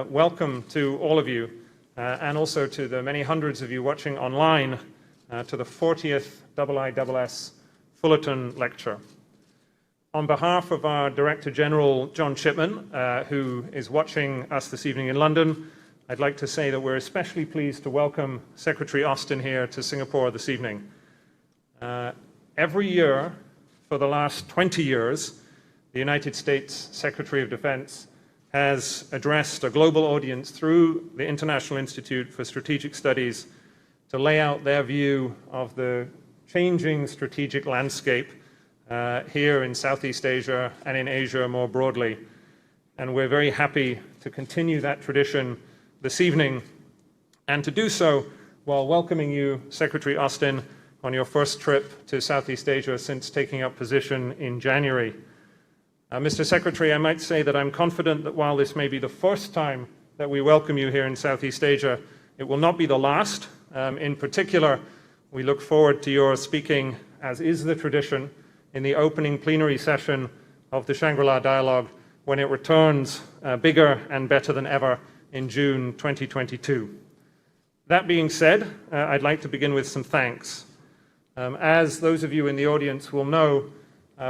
welcome to all of you, and also to the many hundreds of you watching online to the 40th IISS Fullerton Lecture. On behalf of our Director General, John Shipman, who is watching us this evening in London, I'd like to say that we're especially pleased to welcome Secretary Austin here to Singapore this evening. Every year, for the last 20 years, the United States Secretary of Defense has addressed a global audience through the International Institute for Strategic Studies to lay out their view of the changing strategic landscape here in Southeast Asia and in Asia more broadly. And we're very happy to continue that tradition this evening, and to do so while welcoming you, Secretary Austin, on your first trip to Southeast Asia since taking up position in January. Mr. Secretary, I might say that I'm confident that while this may be the first time that we welcome you here in Southeast Asia, it will not be the last. In particular, we look forward to your speaking, as is the tradition, in the opening plenary session of the Shangri-La Dialogue when it returns bigger and better than ever in June 2022. That being said, I'd like to begin with some thanks. As those of you in the audience will know,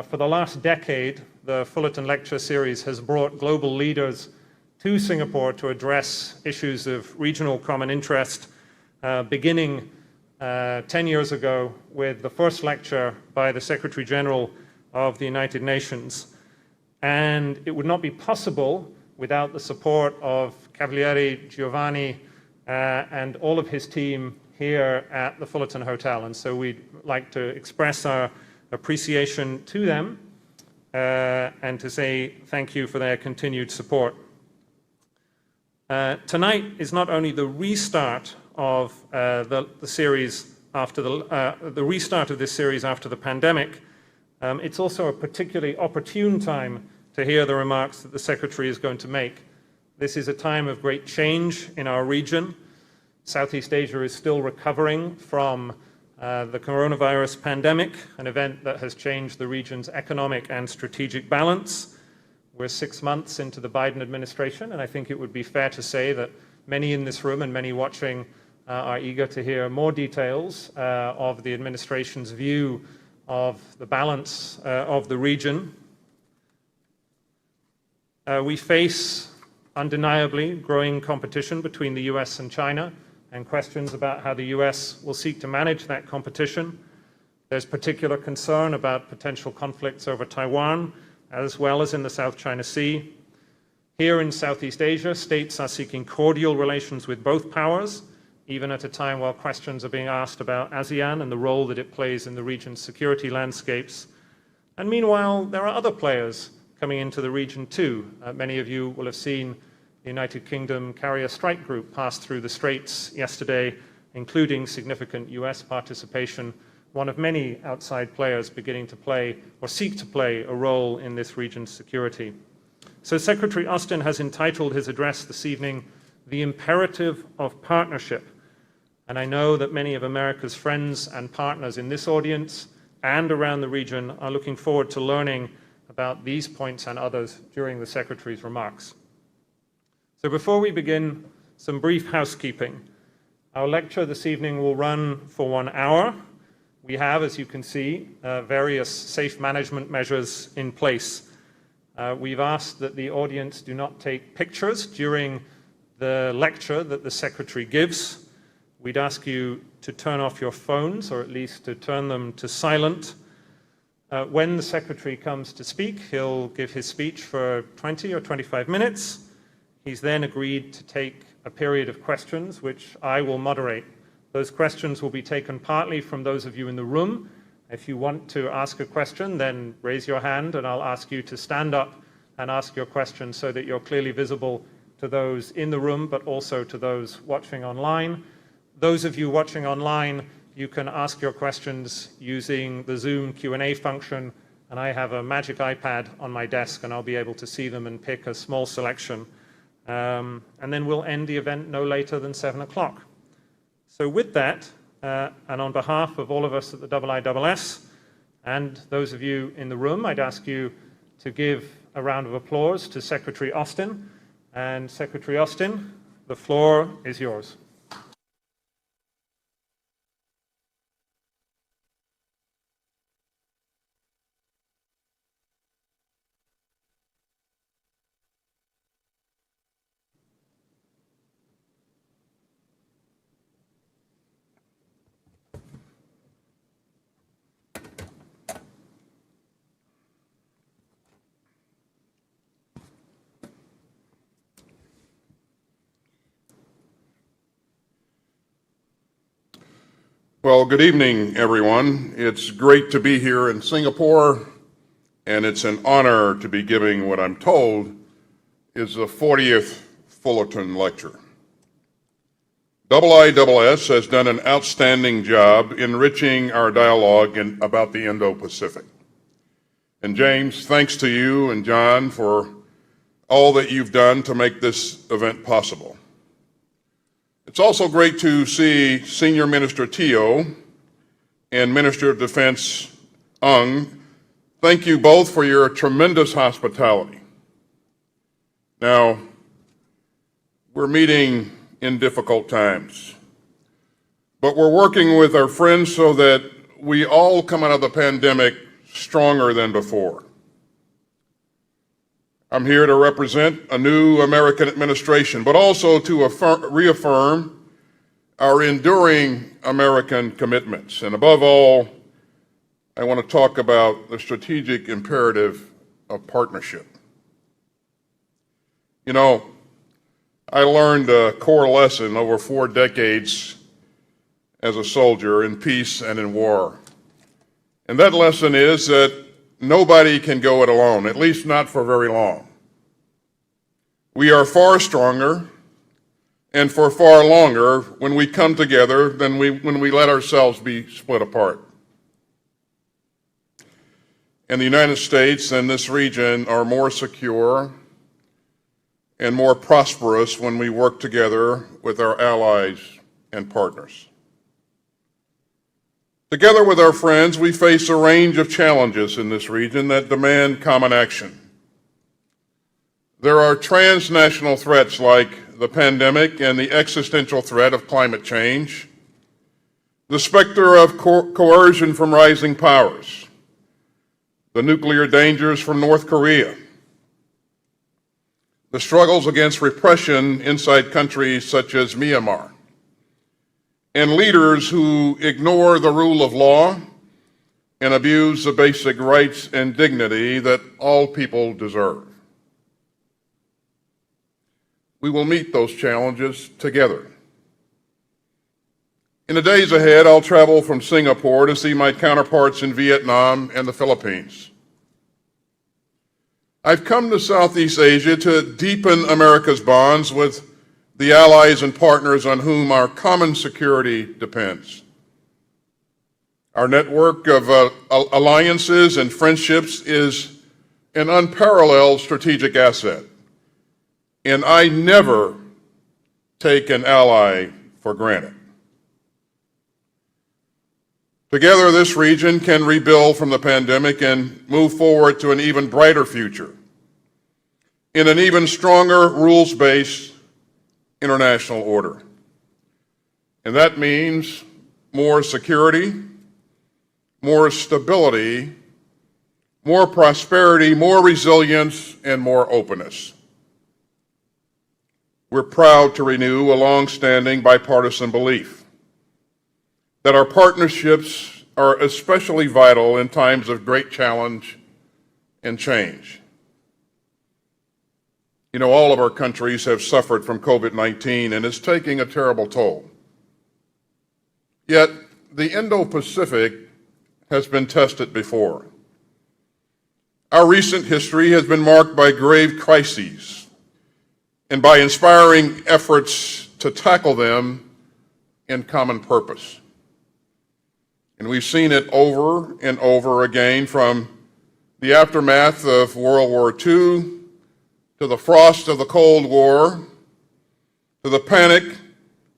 for the last decade, the Fullerton Lecture Series has brought global leaders to Singapore to address issues of regional common interest, beginning 10 years ago with the first lecture by the Secretary General of the United Nations. And it would not be possible without the support of Cavaliere Giovanni and all of his team here at the Fullerton Hotel. And so we'd like to express our appreciation to them and to say thank you for their continued support. Tonight is not only the restart of the series after the restart of this series after the pandemic, it's also a particularly opportune time to hear the remarks that the Secretary is going to make. This is a time of great change in our region. Southeast Asia is still recovering from the coronavirus pandemic, an event that has changed the region's economic and strategic balance. We're 6 months into the Biden administration, and I think it would be fair to say that many in this room and many watching are eager to hear more details of the administration's view of the balance of the region. We face undeniably growing competition between the US and China, and questions about how the US will seek to manage that competition. There's particular concern about potential conflicts over Taiwan, as well as in the South China Sea. Here in Southeast Asia, states are seeking cordial relations with both powers, even at a time while questions are being asked about ASEAN and the role that it plays in the region's security landscapes. And meanwhile, there are other players coming into the region too. Many of you will have seen the United Kingdom carrier strike group passed through the Straits yesterday, including significant US participation, one of many outside players beginning to play or seek to play a role in this region's security. So Secretary Austin has entitled his address this evening, "The Imperative of Partnership." And I know that many of America's friends and partners in this audience and around the region are looking forward to learning about these points and others during the Secretary's remarks. So before we begin, some brief housekeeping. Our lecture this evening will run for 1 hour. We have, as you can see, various safe management measures in place. We've asked that the audience do not take pictures during the lecture that the Secretary gives. We'd ask you to turn off your phones, or at least to turn them to silent. When the Secretary comes to speak, he'll give his speech for 20 or 25 minutes. He's then agreed to take a period of questions, which I will moderate. Those questions will be taken partly from those of you in the room. If you want to ask a question, then raise your hand and I'll ask you to stand up and ask your question so that you're clearly visible to those in the room, but also to those watching online. Those of you watching online, you can ask your questions using the Zoom Q&A function, and I have a magic iPad on my desk and I'll be able to see them and pick a small selection. And then we'll end the event no later than 7 o'clock. So with that, and on behalf of all of us at the IISS and those of you in the room, I'd ask you to give a round of applause to Secretary Austin And Secretary Austin, the floor is yours. Well, good evening, everyone. It's great to be here in Singapore, and it's an honor to be giving what I'm told is the 40th Fullerton Lecture. IISS has done an outstanding job enriching our dialogue about the Indo-Pacific. And James, thanks to you and John for all that you've done to make this event possible. It's also great to see Senior Minister Teo and Minister of Defense Ung. Thank you both for your tremendous hospitality. Now, we're meeting in difficult times, but we're working with our friends so that we all come out of the pandemic stronger than before. I'm here to represent a new American administration, but also to reaffirm our enduring American commitments. And above all, I want to talk about the strategic imperative of partnership. You know, I learned a core lesson over 4 decades as a soldier in peace and in war. And that lesson is that nobody can go it alone, at least not for very long. We are far stronger and for far longer when we come together than when we let ourselves be split apart. And the United States and this region are more secure and more prosperous when we work together with our allies and partners. Together with our friends, we face a range of challenges in this region that demand common action. There are transnational threats like the pandemic and the existential threat of climate change, the specter of coercion from rising powers, the nuclear dangers from North Korea, the struggles against repression inside countries such as Myanmar, and leaders who ignore the rule of law and abuse the basic rights and dignity that all people deserve. We will meet those challenges together. In the days ahead, I'll travel from Singapore to see my counterparts in Vietnam and the Philippines. I've come to Southeast Asia to deepen America's bonds with the allies and partners on whom our common security depends. Our network of alliances and friendships is an unparalleled strategic asset, and I never take an ally for granted. Together, this region can rebuild from the pandemic and move forward to an even brighter future in an even stronger rules-based international order. And that means more security, more stability, more prosperity, more resilience, and more openness. We're proud to renew a long-standing bipartisan belief that our partnerships are especially vital in times of great challenge and change. You know, all of our countries have suffered from COVID-19, and it's taking a terrible toll. Yet, the Indo-Pacific has been tested before. Our recent history has been marked by grave crises and by inspiring efforts to tackle them in common purpose. And we've seen it over and over again, from the aftermath of World War II to the frost of the Cold War, to the panic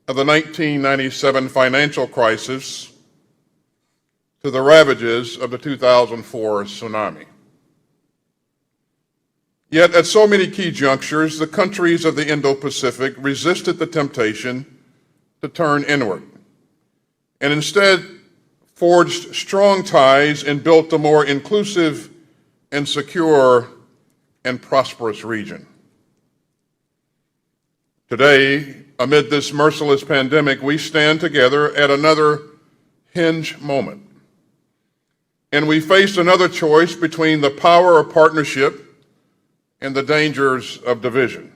of the 1997 financial crisis, to the ravages of the 2004 tsunami. Yet at so many key junctures, the countries of the Indo-Pacific resisted the temptation to turn inward and instead forged strong ties and built a more inclusive and secure and prosperous region. Today, amid this merciless pandemic, we stand together at another hinge moment. And we face another choice between the power of partnership and the dangers of division.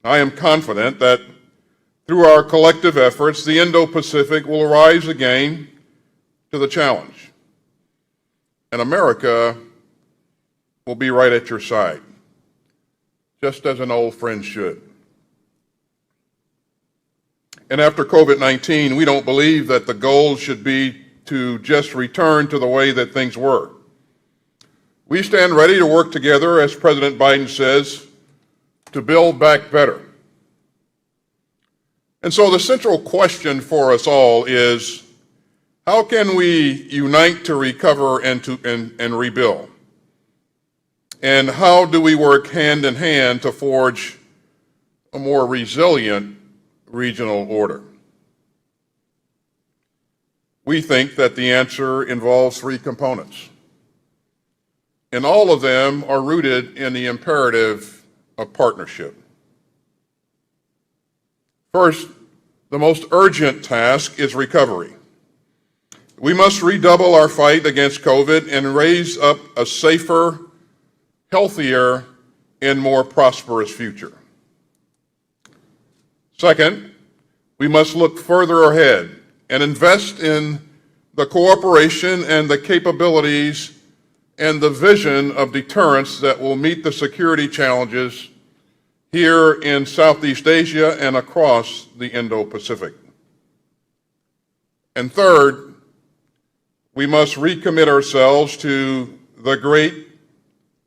I am confident that through our collective efforts, the Indo-Pacific will rise again to the challenge. And America will be right at your side, just as an old friend should. And after COVID-19, we don't believe that the goal should be to just return to the way that things were. We stand ready to work together, as President Biden says, to build back better. And so the central question for us all is, how can we unite to recover and rebuild? And how do we work hand in hand to forge a more resilient regional order? We think that the answer involves three components, and all of them are rooted in the imperative of partnership. First, the most urgent task is recovery. We must redouble our fight against COVID and raise up a safer, healthier, and more prosperous future. Second, we must look further ahead and invest in the cooperation and the capabilities and the vision of deterrence that will meet the security challenges here in Southeast Asia and across the Indo-Pacific. And third, we must recommit ourselves to the great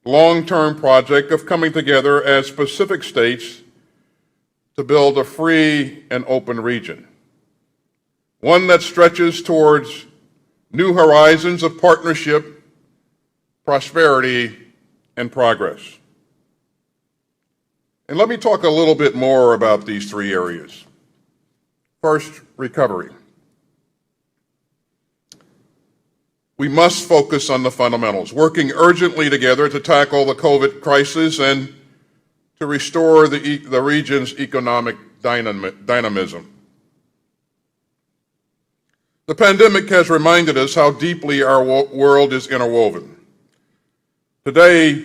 long-term project of coming together as Pacific states to build a free and open region, one that stretches towards new horizons of partnership, prosperity, and progress. And let me talk a little bit more about these three areas. First, recovery. We must focus on the fundamentals, working urgently together to tackle the COVID crisis and to restore the region's economic dynamism. The pandemic has reminded us how deeply our world is interwoven. Today,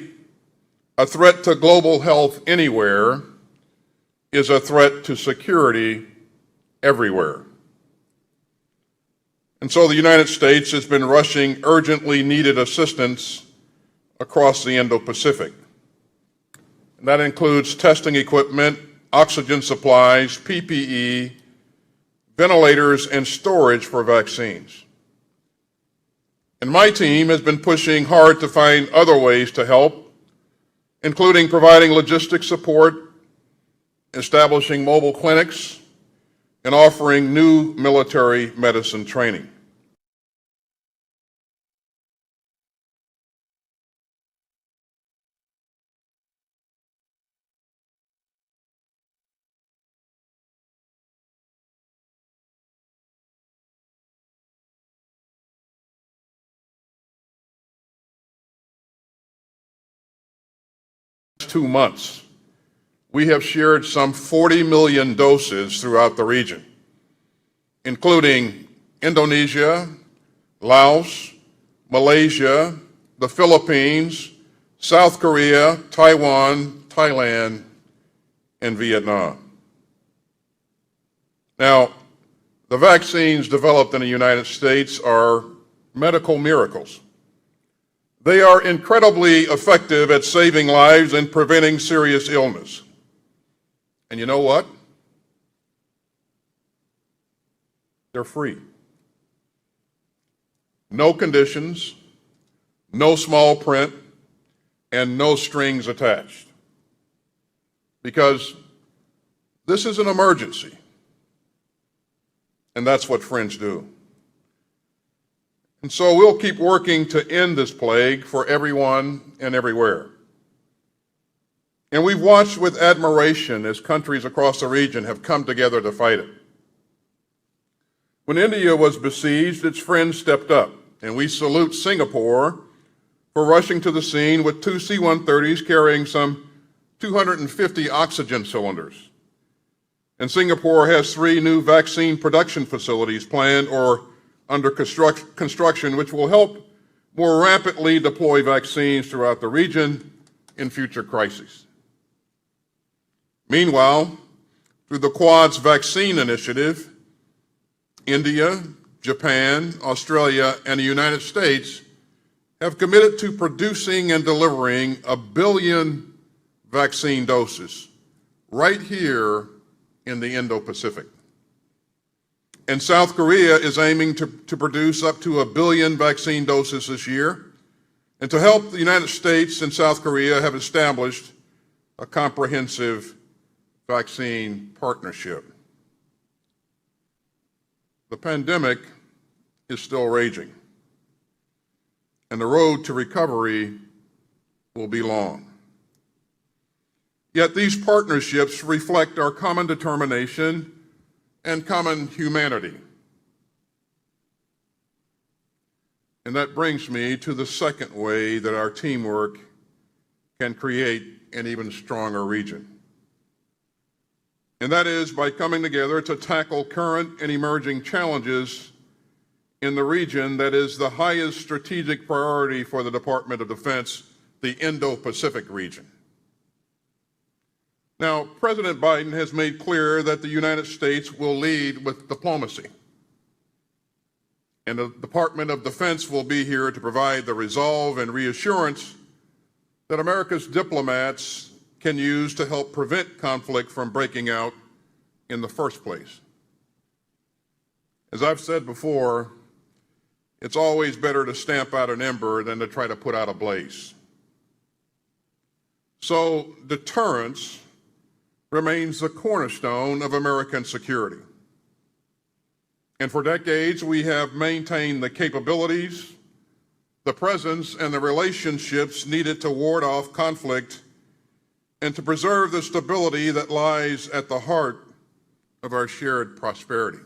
a threat to global health anywhere is a threat to security everywhere. And so the United States has been rushing urgently needed assistance across the Indo-Pacific. And that includes testing equipment, oxygen supplies, PPE, ventilators, and storage for vaccines. And my team has been pushing hard to find other ways to help, including providing logistics support, establishing mobile clinics, and offering new military medicine training. Two months, we have shared some 40 million doses throughout the region, including Indonesia, Laos, Malaysia, the Philippines, South Korea, Taiwan, Thailand, and Vietnam. Now, the vaccines developed in the United States are medical miracles. They are incredibly effective at saving lives and preventing serious illness. And you know what? They're free. No conditions, no small print, and no strings attached. Because this is an emergency. And that's what friends do. And so we'll keep working to end this plague for everyone and everywhere. And we've watched with admiration as countries across the region have come together to fight it. When India was besieged, its friends stepped up, and we salute Singapore for rushing to the scene with 2 C-130s carrying some 250 oxygen cylinders. And Singapore has 3 new vaccine production facilities planned or under construction, which will help more rapidly deploy vaccines throughout the region in future crises. Meanwhile, through the Quad's vaccine initiative, India, Japan, Australia, and the United States have committed to producing and delivering 1 billion vaccine doses right here in the Indo-Pacific. And South Korea is aiming to produce up to 1 billion vaccine doses this year. And to help, the United States and South Korea have established a comprehensive vaccine partnership. The pandemic is still raging, and the road to recovery will be long. Yet these partnerships reflect our common determination and common humanity. And that brings me to the second way that our teamwork can create an even stronger region. And that is by coming together to tackle current and emerging challenges in the region that is the highest strategic priority for the Department of Defense, the Indo-Pacific region. Now, President Biden has made clear that the United States will lead with diplomacy. And the Department of Defense will be here to provide the resolve and reassurance that America's diplomats can use to help prevent conflict from breaking out in the first place. As I've said before, it's always better to stamp out an ember than to try to put out a blaze. So deterrence remains the cornerstone of American security. And for decades, we have maintained the capabilities, the presence, and the relationships needed to ward off conflict and to preserve the stability that lies at the heart of our shared prosperity.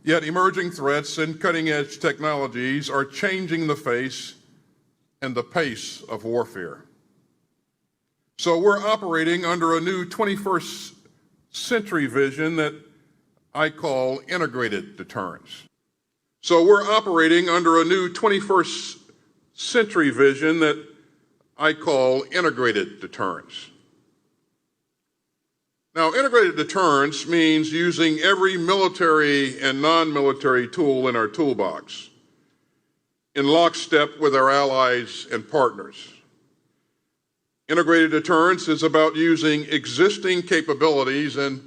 Yet emerging threats and cutting-edge technologies are changing the face and the pace of warfare. So we're operating under a new 21st century vision that I call integrated deterrence. So we're operating under a new 21st century vision that I call integrated deterrence. Now, integrated deterrence means using every military and non-military tool in our toolbox in lockstep with our allies and partners. Integrated deterrence is about using existing capabilities and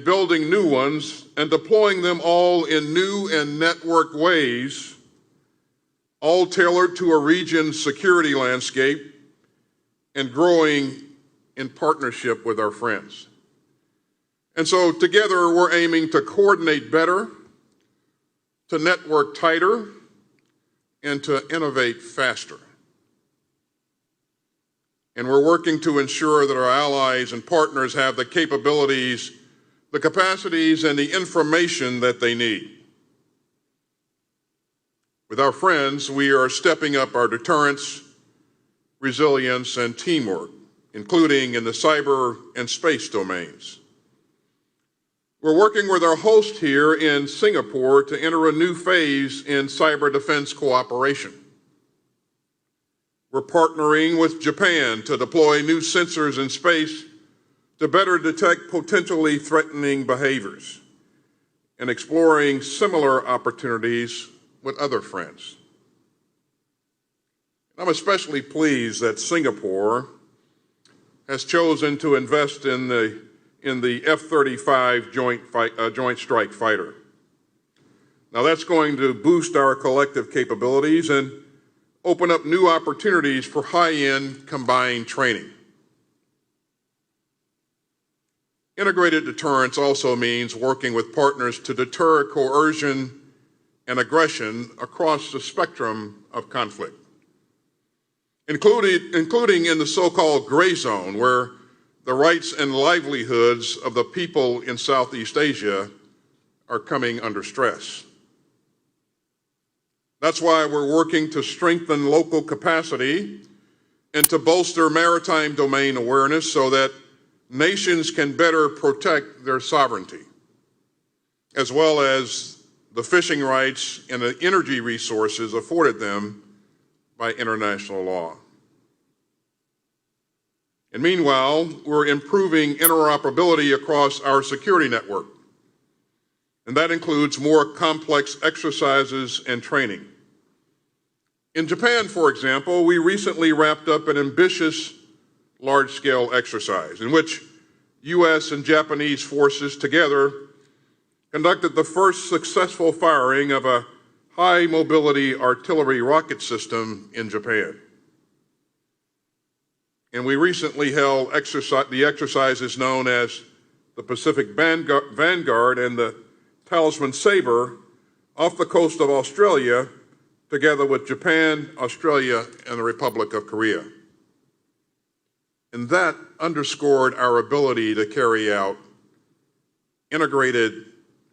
building new ones and deploying them all in new and networked ways, all tailored to a region's security landscape and growing in partnership with our friends. And so together we're aiming to coordinate better, to network tighter, and to innovate faster. And we're working to ensure that our allies and partners have the capabilities, the capacities, and the information that they need. With our friends, we are stepping up our deterrence, resilience, and teamwork, including in the cyber and space domains. We're working with our host here in Singapore to enter a new phase in cyber defense cooperation. We're partnering with Japan to deploy new sensors in space to better detect potentially threatening behaviors and exploring similar opportunities with other friends. I'm especially pleased that Singapore has chosen to invest in the F-35 Joint Strike Fighter. Now that's going to boost our collective capabilities and open up new opportunities for high-end combined training. Integrated deterrence also means working with partners to deter coercion and aggression across the spectrum of conflict. including in the so-called gray zone, where the rights and livelihoods of the people in Southeast Asia are coming under stress. That's why we're working to strengthen local capacity and to bolster maritime domain awareness so that nations can better protect their sovereignty, as well as the fishing rights and the energy resources afforded them by international law. And meanwhile, we're improving interoperability across our security network, and that includes more complex exercises and training. In Japan, for example, we recently wrapped up an ambitious large-scale exercise in which U.S. and Japanese forces together conducted the first successful firing of a high-mobility artillery rocket system in Japan. And we recently held the exercises known as the Pacific Vanguard and the Talisman Sabre off the coast of Australia, together with Japan, Australia, and the Republic of Korea. And that underscored our ability to carry out integrated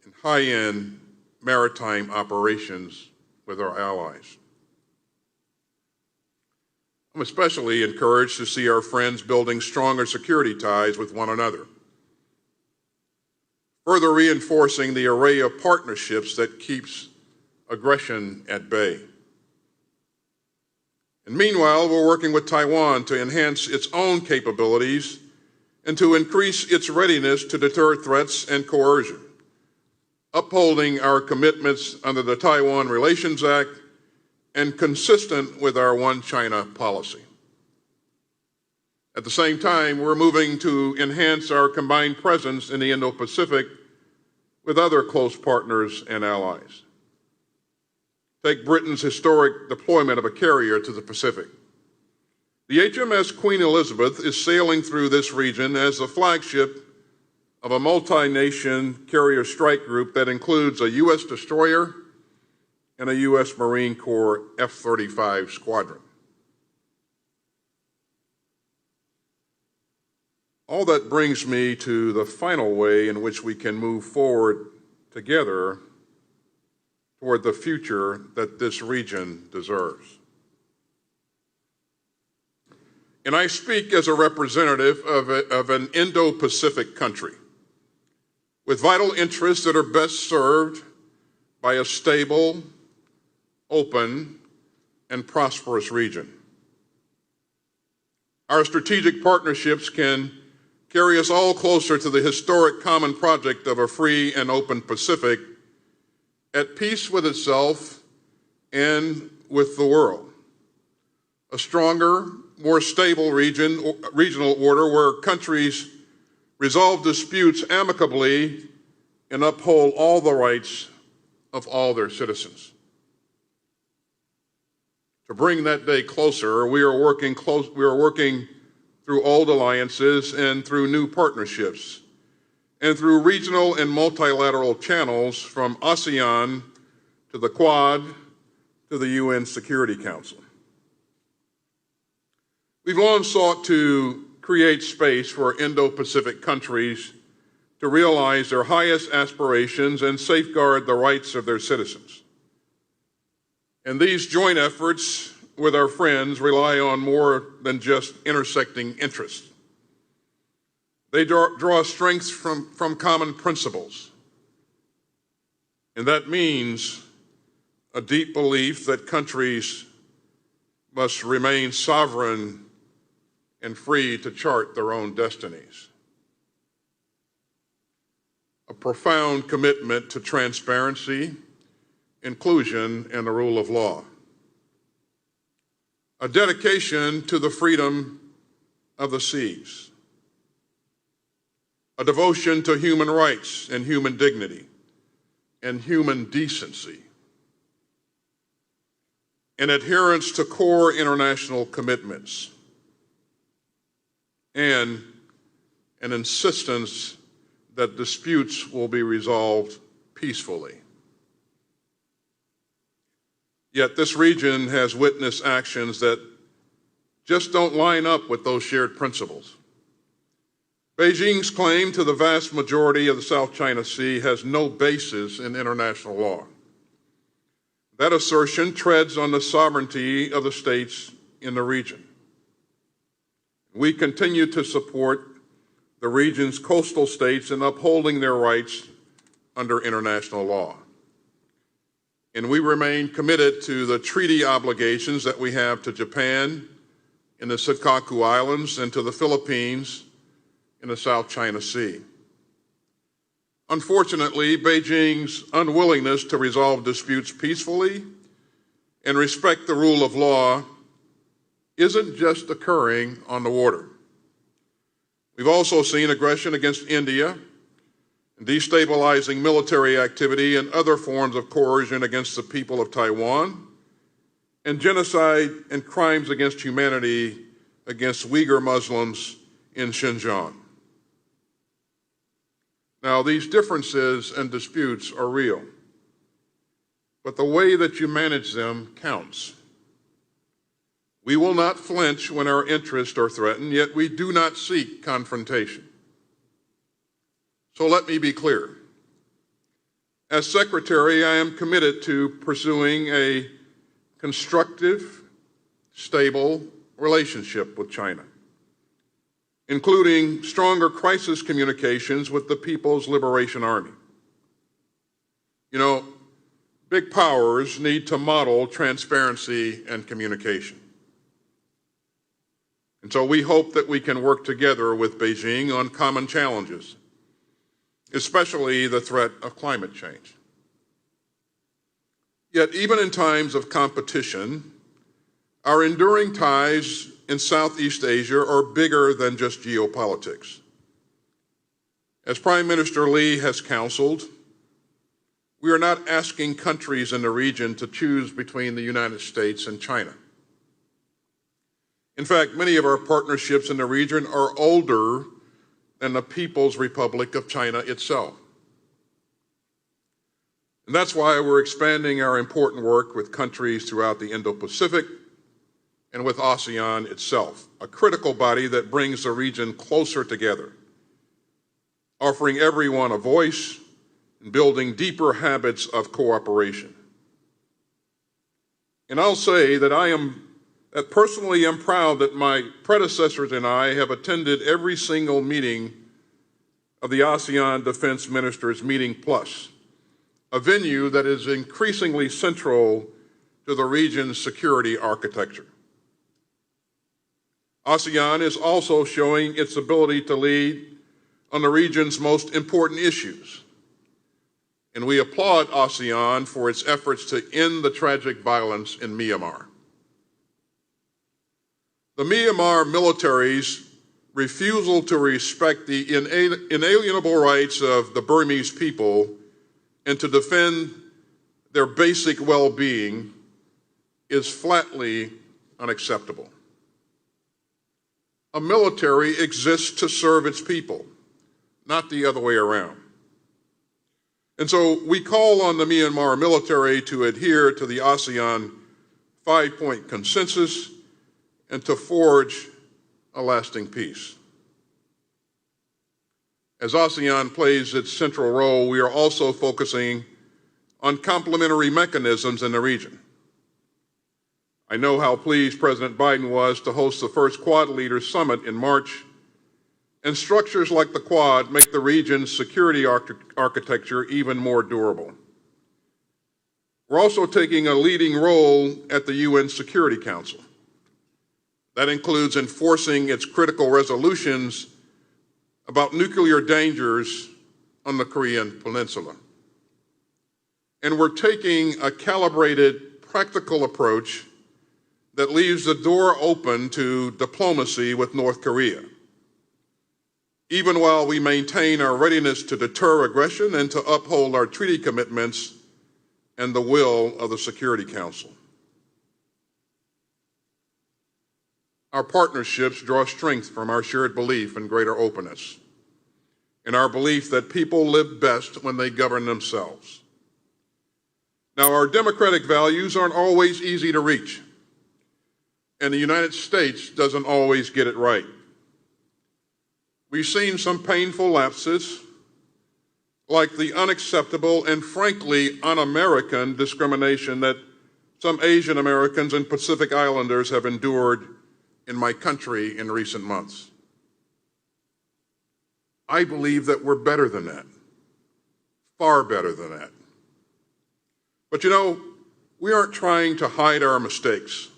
and high-end maritime operations with our allies. I'm especially encouraged to see our friends building stronger security ties with one another, further reinforcing the array of partnerships that keeps aggression at bay. And meanwhile, we're working with Taiwan to enhance its own capabilities and to increase its readiness to deter threats and coercion, upholding our commitments under the Taiwan Relations Act and consistent with our One China policy. At the same time, we're moving to enhance our combined presence in the Indo-Pacific with other close partners and allies. Take Britain's historic deployment of a carrier to the Pacific. The HMS Queen Elizabeth is sailing through this region as the flagship of a multi-nation carrier strike group that includes a U.S. destroyer and a U.S. Marine Corps F-35 squadron. All that brings me to the final way in which we can move forward together toward the future that this region deserves. And I speak as a representative of an Indo-Pacific country with vital interests that are best served by a stable, open, and prosperous region. Our strategic partnerships can carry us all closer to the historic common project of a free and open Pacific at peace with itself and with the world. A stronger, more stable regional order where countries resolve disputes amicably and uphold all the rights of all their citizens. To bring that day closer, we are working through old alliances and through new partnerships, and through regional and multilateral channels from Asean to the Quad to the UN Security Council. We've long sought to create space for Indo-Pacific countries to realize their highest aspirations and safeguard the rights of their citizens. And these joint efforts with our friends rely on more than just intersecting interests. They draw strength from common principles. And that means a deep belief that countries must remain sovereign and free to chart their own destinies. A profound commitment to transparency, inclusion, and the rule of law. A dedication to the freedom of the seas. A devotion to human rights and human dignity and human decency. An adherence to core international commitments. And an insistence that disputes will be resolved peacefully. Yet this region has witnessed actions that just don't line up with those shared principles. Beijing's claim to the vast majority of the South China Sea has no basis in international law. That assertion treads on the sovereignty of the states in the region. We continue to support the region's coastal states in upholding their rights under international law. And we remain committed to the treaty obligations that we have to Japan in the Senkaku Islands and to the Philippines in the South China Sea. Unfortunately, Beijing's unwillingness to resolve disputes peacefully and respect the rule of law isn't just occurring on the water. We've also seen aggression against India, destabilizing military activity and other forms of coercion against the people of Taiwan, and genocide and crimes against humanity against Uyghur Muslims in Xinjiang. Now, these differences and disputes are real, but the way that you manage them counts. We will not flinch when our interests are threatened, yet we do not seek confrontation. So let me be clear. As Secretary, I am committed to pursuing a constructive, stable relationship with China, including stronger crisis communications with the People's Liberation Army. You know, big powers need to model transparency and communication. And so we hope that we can work together with Beijing on common challenges, especially the threat of climate change. Yet, even in times of competition, our enduring ties in Southeast Asia are bigger than just geopolitics. As Prime Minister Lee has counseled, we are not asking countries in the region to choose between the United States and China. In fact, many of our partnerships in the region are older than the People's Republic of China itself. And that's why we're expanding our important work with countries throughout the Indo-Pacific and with Asean itself, a critical body that brings the region closer together, offering everyone a voice and building deeper habits of cooperation. And I'll say that personally am proud that my predecessors and I have attended every single meeting of the ASEAN Defense Ministers Meeting Plus, a venue that is increasingly central to the region's security architecture. ASEAN is also showing its ability to lead on the region's most important issues. And we applaud ASEAN for its efforts to end the tragic violence in Myanmar. The Myanmar military's refusal to respect the inalienable rights of the Burmese people and to defend their basic well-being is flatly unacceptable. A military exists to serve its people, not the other way around. And so we call on the Myanmar military to adhere to the ASEAN 5-point consensus and to forge a lasting peace. As ASEAN plays its central role, we are also focusing on complementary mechanisms in the region. I know how pleased President Biden was to host the first Quad Leaders Summit in March, and structures like the Quad make the region's security architecture even more durable. We're also taking a leading role at the UN Security Council. That includes enforcing its critical resolutions about nuclear dangers on the Korean Peninsula. And we're taking a calibrated, practical approach that leaves the door open to diplomacy with North Korea, even while we maintain our readiness to deter aggression and to uphold our treaty commitments and the will of the Security Council. Our partnerships draw strength from our shared belief in greater openness and our belief that people live best when they govern themselves. Now, our democratic values aren't always easy to reach, and the United States doesn't always get it right. We've seen some painful lapses, like the unacceptable and frankly un-American discrimination that some Asian Americans and Pacific Islanders have endured in my country in recent months. I believe that we're better than that, far better than that. But you know, we aren't trying to hide our mistakes.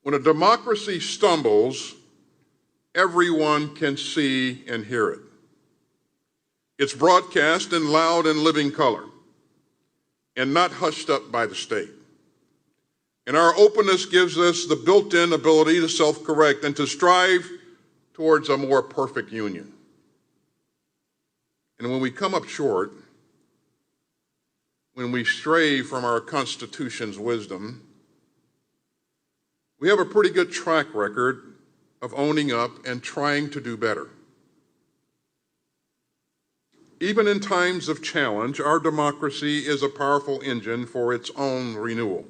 When a democracy stumbles, everyone can see and hear it. It's broadcast in loud and living color and not hushed up by the state. And our openness gives us the built-in ability to self-correct and to strive towards a more perfect union. And when we come up short, when we stray from our Constitution's wisdom, we have a pretty good track record of owning up and trying to do better. Even in times of challenge, our democracy is a powerful engine for its own renewal.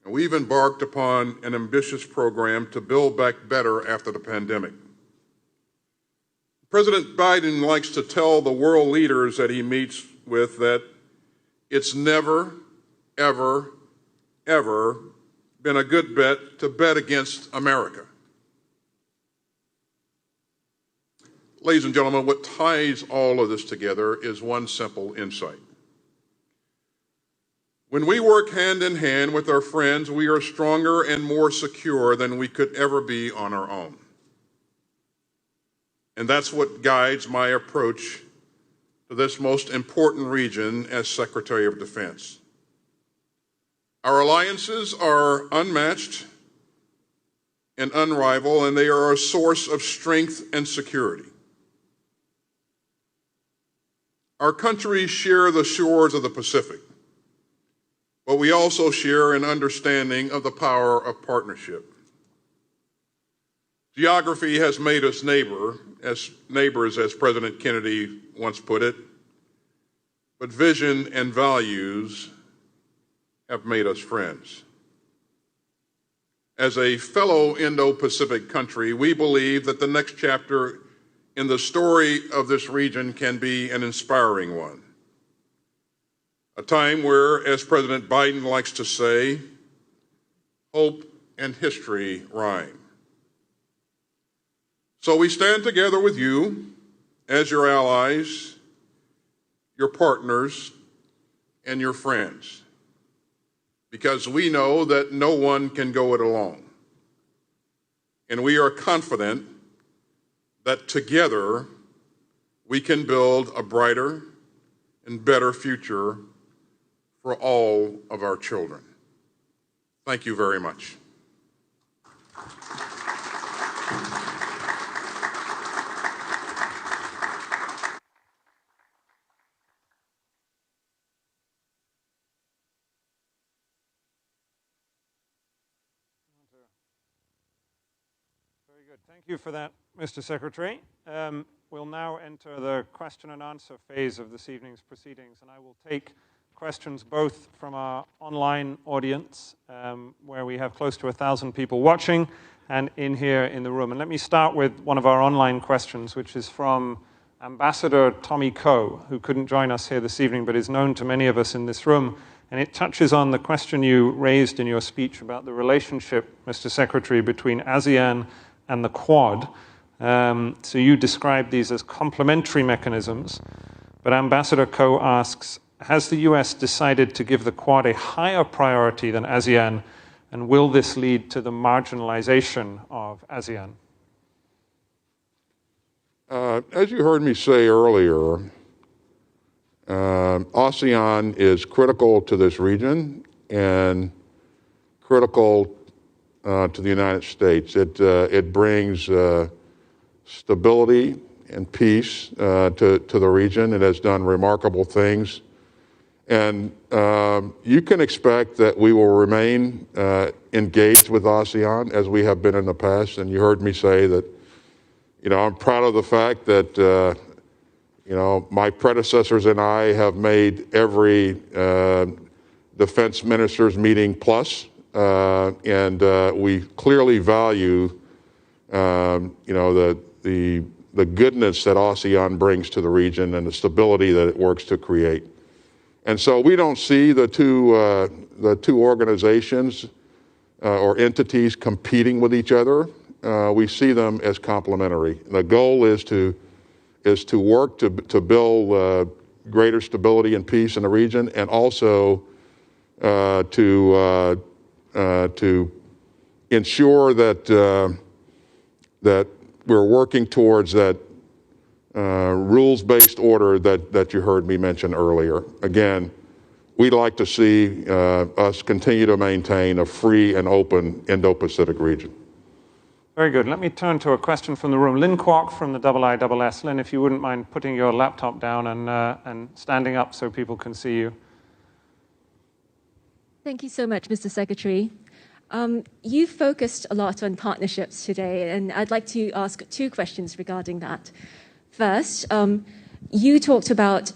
And we've embarked upon an ambitious program to build back better after the pandemic. President Biden likes to tell the world leaders that he meets with that it's never, ever, ever been a good bet to bet against America. Ladies and gentlemen, what ties all of this together is one simple insight. When we work hand in hand with our friends, we are stronger and more secure than we could ever be on our own. And that's what guides my approach to this most important region as Secretary of Defense. Our alliances are unmatched and unrivaled, and they are a source of strength and security. Our countries share the shores of the Pacific, but we also share an understanding of the power of partnership. Geography has made us neighbors, as President Kennedy once put it, but vision and values have made us friends. As a fellow Indo-Pacific country, we believe that the next chapter in the story of this region can be an inspiring one. A time where, as President Biden likes to say, hope and history rhyme. So we stand together with you as your allies, your partners, and your friends, because we know that no one can go it alone. And we are confident that together we can build a brighter and better future for all of our children. Thank you very much. Very good. Thank you for that, Mr. Secretary. We'll now enter the question and answer phase of this evening's proceedings, and I will take questions both from our online audience, where we have close to 1,000 people watching, and in here in the room. And let me start with one of our online questions, which is from Ambassador Tommy Coe, who couldn't join us here this evening, but is known to many of us in this room. And it touches on the question you raised in your speech about the relationship, Mr. Secretary, between ASEAN and the Quad. So you describe these as complementary mechanisms, but Ambassador Coe asks, has the US decided to give the Quad a higher priority than ASEAN, and will this lead to the marginalization of ASEAN? As you heard me say earlier, ASEAN is critical to this region and critical to the United States. It brings stability and peace to the region. It has done remarkable things. And you can expect that we will remain engaged with ASEAN as we have been in the past. And you heard me say that, I'm proud of the fact that, my predecessors and I have made every defense ministers meeting plus, and we clearly value, the goodness that ASEAN brings to the region and the stability that it works to create. And so we don't see the two organizations or entities competing with each other. We see them as complementary. The goal is to work to build greater stability and peace in the region, and also to ensure that that we're working towards that rules-based order that you heard me mention earlier. Again, we'd like to see us continue to maintain a free and open Indo-Pacific region. Very good. Let me turn to a question from the room. Lynn Kwok from the IISS. Lynn, if you wouldn't mind putting your laptop down and standing up so people can see you. Thank you so much, Mr. Secretary. You focused a lot on partnerships today, and I'd like to ask two questions regarding that. First, you talked about,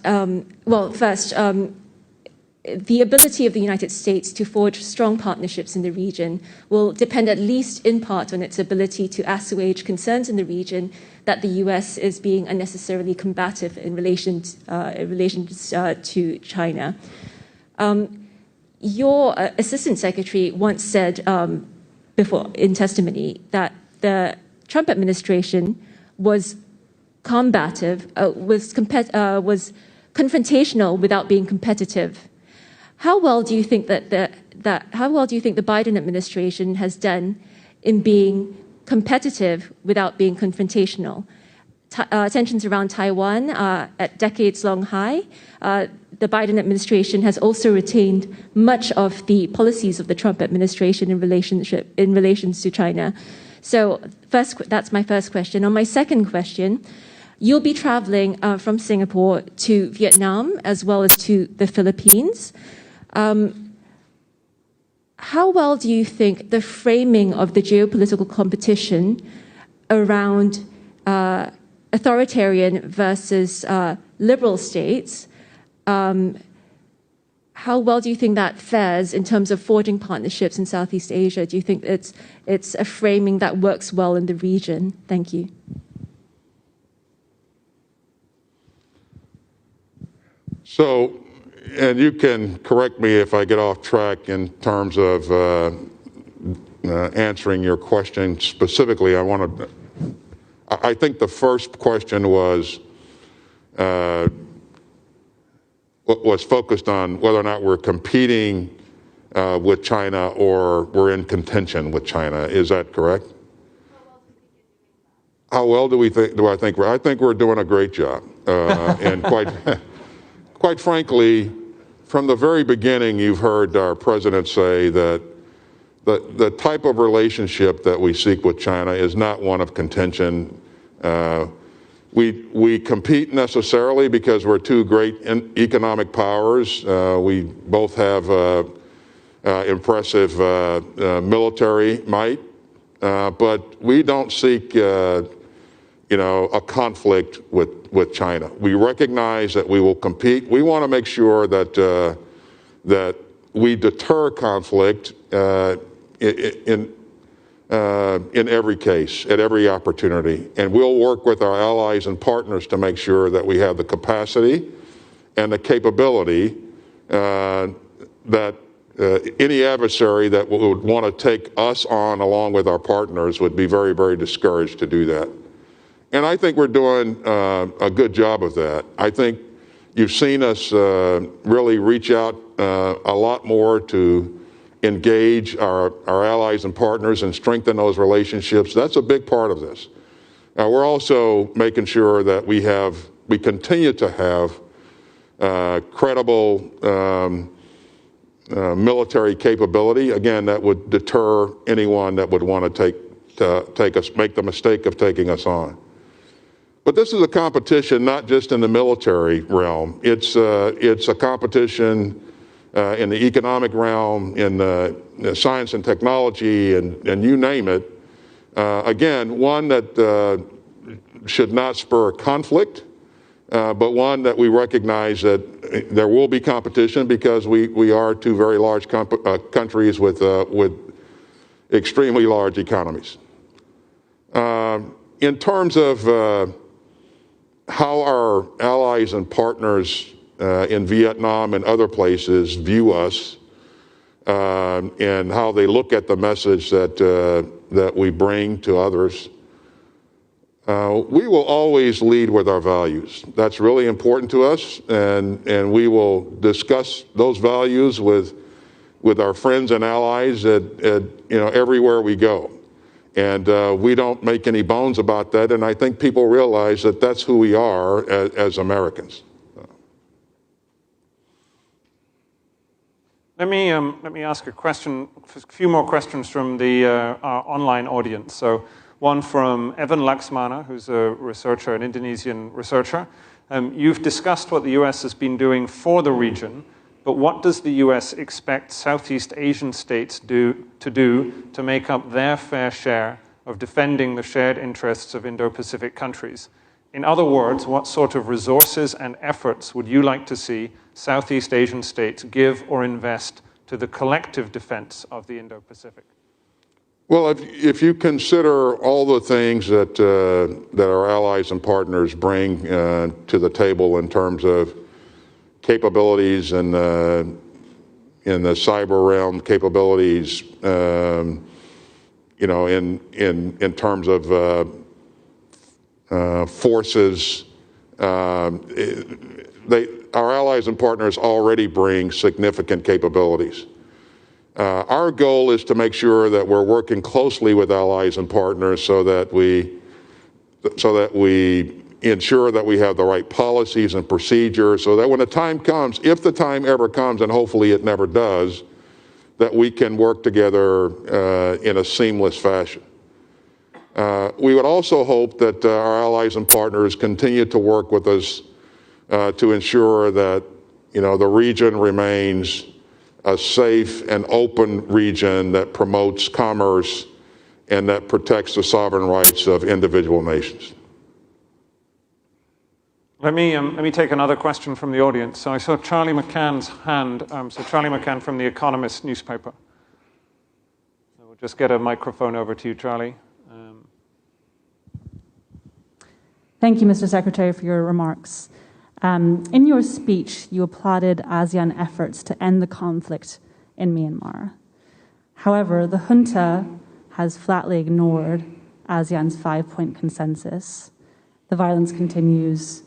the ability of the United States to forge strong partnerships in the region will depend at least in part on its ability to assuage concerns in the region that the US is being unnecessarily combative in relation to China. Your Assistant Secretary once said before in testimony that the Trump administration was combative, was confrontational without being competitive. How well do you think the Biden administration has done in being competitive without being confrontational? Tensions around Taiwan are at decades-long high. The Biden administration has also retained much of the policies of the Trump administration in relation to China. So that's my first question. On my second question, you'll be traveling from Singapore to Vietnam as well as to the Philippines. How well do you think the framing of the geopolitical competition around authoritarian versus liberal states, how well do you think that fares in terms of forging partnerships in Southeast Asia? Do you think it's a framing that works well in the region? Thank you. So, and you can correct me if I get off track in terms of answering your question specifically. I think the first question was focused on whether or not we're competing with China or we're in contention with China. Is that correct? How well do I think I think we're doing a great job, and quite frankly, from the very beginning, you've heard our president say that the type of relationship that we seek with China is not one of contention. We compete necessarily because we're two great economic powers. We both have impressive military might, but we don't seek a conflict with China. We recognize that we will compete. We want to make sure that that we deter conflict in every case, at every opportunity, and we'll work with our allies and partners to make sure that we have the capacity and the capability that any adversary that would want to take us on along with our partners would be very, very discouraged to do that. And I think we're doing a good job of that. I think you've seen us really reach out a lot more to engage our allies and partners and strengthen those relationships. That's a big part of this. We're also making sure that we continue to have credible military capability. Again, that would deter anyone that would want to make the mistake of taking us on. But this is a competition not just in the military realm. It's a competition in the economic realm, in the science and technology, and you name it. Again, one that should not spur conflict, but one that we recognize that there will be competition because we are two very large countries with extremely large economies. In terms of how our allies and partners in Vietnam and other places view us, and how they look at the message that we bring to others, we will always lead with our values. That's really important to us, and we will discuss those values with our friends and allies at everywhere we go. And we don't make any bones about that, and I think people realize that that's who we are as Americans. Let me ask a few more questions from our online audience. So one from Evan Laxmana, who's a researcher, an Indonesian researcher. You've discussed what the US has been doing for the region, but what does the US expect Southeast Asian states to do to make up their fair share of defending the shared interests of Indo-Pacific countries? In other words, what sort of resources and efforts would you like to see Southeast Asian states give or invest to the collective defense of the Indo-Pacific? Well, if you consider all the things that our allies and partners bring to the table in terms of capabilities and in the cyber realm, capabilities, in terms of forces, our allies and partners already bring significant capabilities. Our goal is to make sure that we're working closely with allies and partners so that we ensure that we have the right policies and procedures so that when the time comes, if the time ever comes, and hopefully it never does, that we can work together in a seamless fashion. We would also hope that our allies and partners continue to work with us to ensure that the region remains a safe and open region that promotes commerce and that protects the sovereign rights of individual nations. Let me take another question from the audience. So I saw Charlie McCann's hand. So Charlie McCann from The Economist newspaper. So we'll just get a microphone over to you, Charlie. Thank you, Mr. Secretary, for your remarks. In your speech, you applauded ASEAN efforts to end the conflict in Myanmar. However, the junta has flatly ignored ASEAN's 5-point consensus. The violence continues.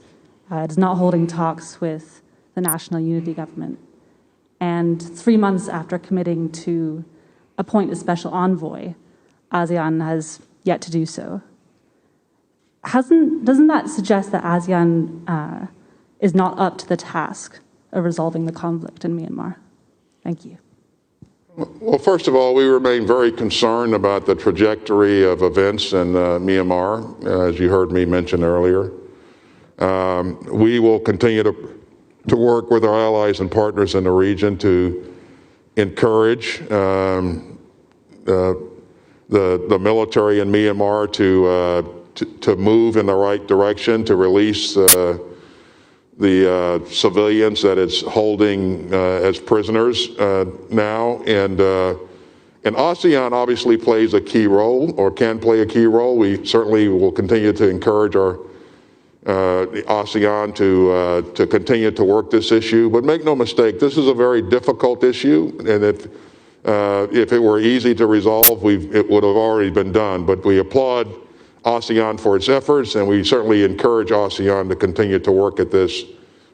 It is not holding talks with the National Unity Government. And 3 months after committing to appoint a special envoy, ASEAN has yet to do so. Doesn't that suggest that ASEAN is not up to the task of resolving the conflict in Myanmar? Thank you. Well, first of all, we remain very concerned about the trajectory of events in Myanmar, as you heard me mention earlier. We will continue to work with our allies and partners in the region to encourage the military in Myanmar to move in the right direction, to release the civilians that it's holding as prisoners now. And ASEAN obviously plays a key role, or can play a key role. We certainly will continue to encourage our ASEAN to continue to work this issue. But make no mistake, this is a very difficult issue, and if it were easy to resolve, it would have already been done. But we applaud ASEAN for its efforts, and we certainly encourage ASEAN to continue to work at this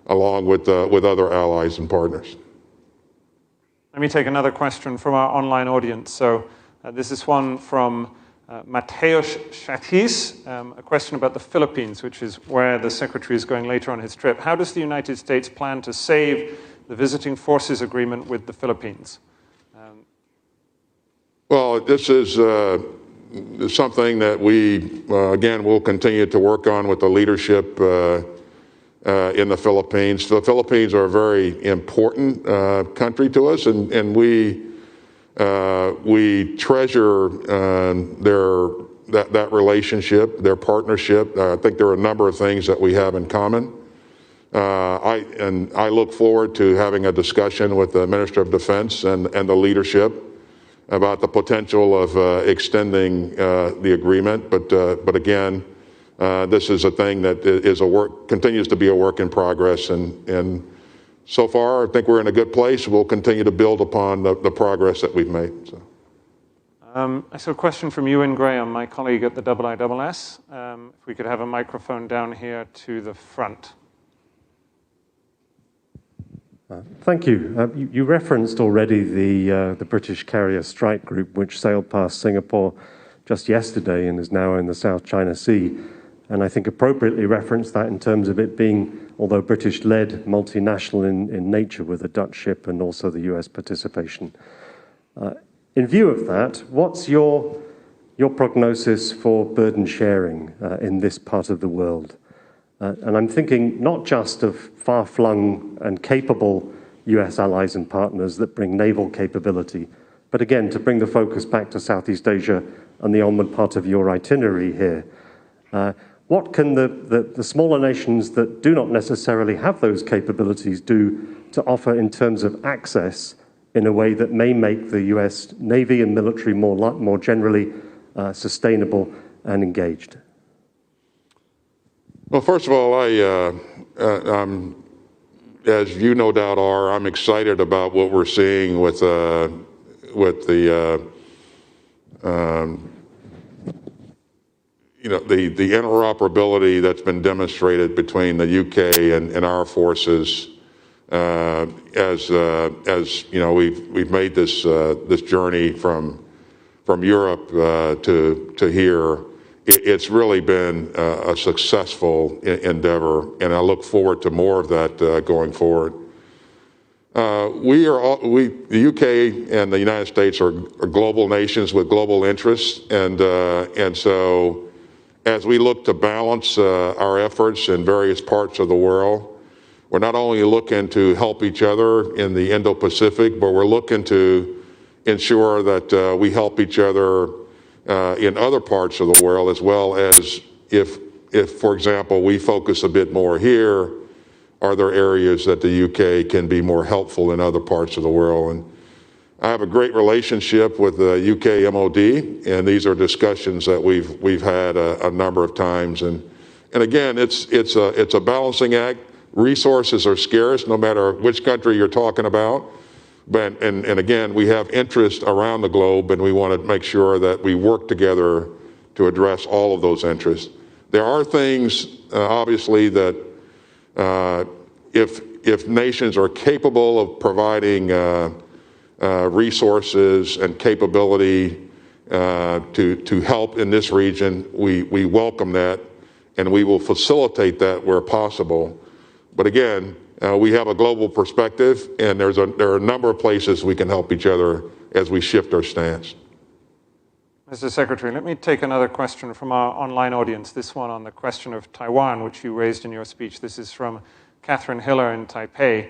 along with other allies and partners. Let me take another question from our online audience. So this is one from Mateusz Shatis, a question about the Philippines, which is where the Secretary is going later on his trip. How does the United States plan to save the visiting forces agreement with the Philippines? Well, this is something that we, again, will continue to work on with the leadership in the Philippines. The Philippines are a very important country to us, and we treasure that relationship, their partnership. I think there are a number of things that we have in common. I look forward to having a discussion with the Minister of Defense and the leadership about the potential of extending the agreement. But again, this is a thing that continues to be a work in progress, and so far I think we're in a good place. We'll continue to build upon the progress that we've made. So. I saw a question from Ewan Graham, my colleague at the IISS. If we could have a microphone down here to the front. Thank you. You referenced already the British carrier strike group, which sailed past Singapore just yesterday and is now in the South China Sea. And I think appropriately referenced that in terms of it being, although British-led, multinational in nature with a Dutch ship and also the US participation. In view of that, what's your prognosis for burden sharing in this part of the world? And I'm thinking not just of far-flung and capable US allies and partners that bring naval capability, but again, to bring the focus back to Southeast Asia and the onward part of your itinerary here. What can the smaller nations that do not necessarily have those capabilities do to offer in terms of access in a way that may make the US Navy and military more generally sustainable and engaged? Well, first of all, as you no doubt are, I'm excited about what we're seeing with the interoperability that's been demonstrated between the UK and our forces. As you know, we've made this journey from Europe to here. It's really been a successful endeavor, and I look forward to more of that going forward. The UK and the United States are global nations with global interests, and so as we look to balance our efforts in various parts of the world, we're not only looking to help each other in the Indo-Pacific, but we're looking to ensure that we help each other in other parts of the world, as well as if, for example, we focus a bit more here, are there areas that the UK can be more helpful in other parts of the world? And I have a great relationship with the UK MOD, and these are discussions that we've had a number of times. And again, it's a balancing act. Resources are scarce, no matter which country you're talking about. But, and again, we have interest around the globe, and we want to make sure that we work together to address all of those interests. There are things, obviously, that if nations are capable of providing resources and capability to help in this region, we welcome that, and we will facilitate that where possible. But again, we have a global perspective, and there are a number of places we can help each other as we shift our stance. Mr. Secretary, let me take another question from our online audience, this one on the question of Taiwan, which you raised in your speech. This is from Catherine Hiller in Taipei.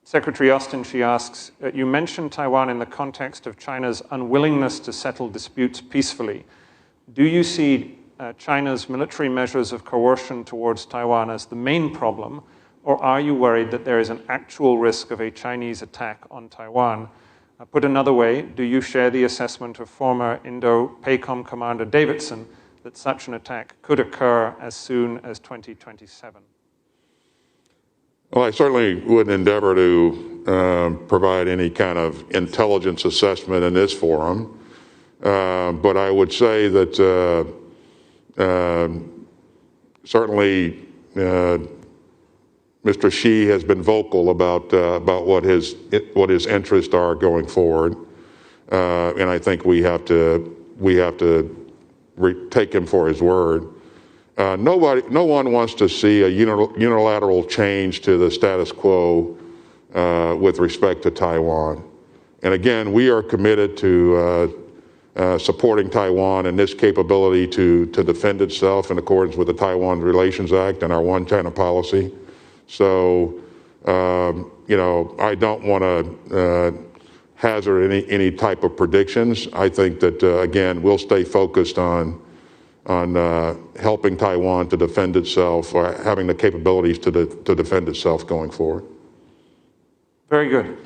Secretary Austin, she asks, you mentioned Taiwan in the context of China's unwillingness to settle disputes peacefully. Do you see China's military measures of coercion towards Taiwan as the main problem, or are you worried that there is an actual risk of a Chinese attack on Taiwan? Put another way, do you share the assessment of former Indo-PACOM Commander Davidson that such an attack could occur as soon as 2027? Well, I certainly wouldn't endeavor to provide any kind of intelligence assessment in this forum, but I would say that certainly Mr. Xi has been vocal about what his interests are going forward, and I think we have to take him for his word. No one wants to see a unilateral change to the status quo with respect to Taiwan, and again, we are committed to supporting Taiwan and this capability to defend itself in accordance with the Taiwan Relations Act and our One China policy. So, I don't want to hazard any type of predictions. I think that, again, we'll stay focused on helping Taiwan to defend itself, or having the capabilities to defend itself going forward. Very good.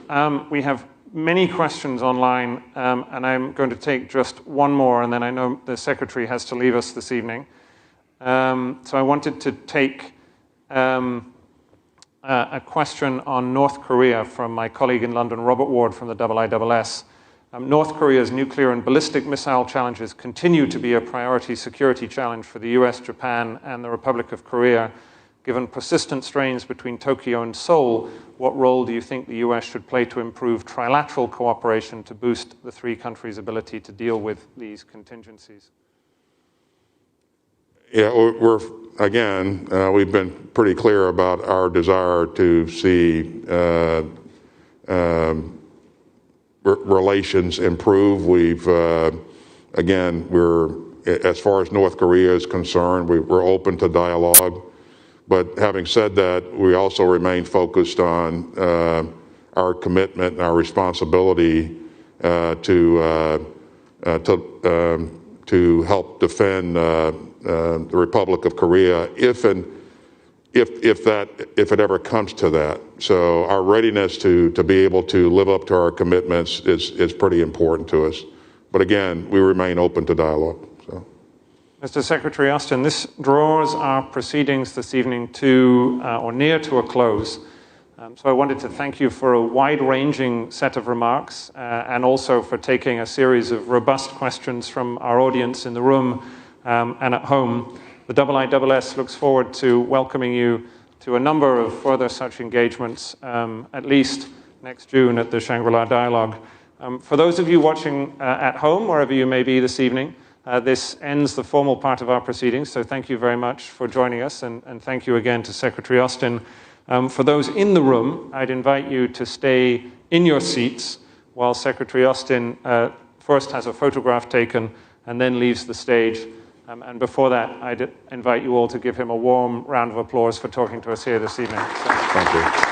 We have many questions online, and I'm going to take just one more, and then I know the Secretary has to leave us this evening. So I wanted to take a question on North Korea from my colleague in London, Robert Ward from the IISS. North Korea's nuclear and ballistic missile challenges continue to be a priority security challenge for the US, Japan, and the Republic of Korea. Given persistent strains between Tokyo and Seoul, what role do you think the US should play to improve trilateral cooperation to boost the three countries' ability to deal with these contingencies? Yeah, we've been pretty clear about our desire to see relations improve. As far as North Korea is concerned, we're open to dialogue. But having said that, we also remain focused on our commitment and our responsibility to help defend the Republic of Korea if it ever comes to that. So our readiness to be able to live up to our commitments is pretty important to us. But again, we remain open to dialogue. So. Mr. Secretary Austin, this draws our proceedings this evening to or near to a close. So I wanted to thank you for a wide-ranging set of remarks and also for taking a series of robust questions from our audience in the room and at home. The IISS looks forward to welcoming you to a number of further such engagements, at least next June at the Shangri-La Dialogue. For those of you watching at home, wherever you may be this evening, this ends the formal part of our proceedings, so thank you very much for joining us, and thank you again to Secretary Austin. For those in the room, I'd invite you to stay in your seats while Secretary Austin first has a photograph taken and then leaves the stage. And before that, I'd invite you all to give him a warm round of applause for talking to us here this evening. Thank you.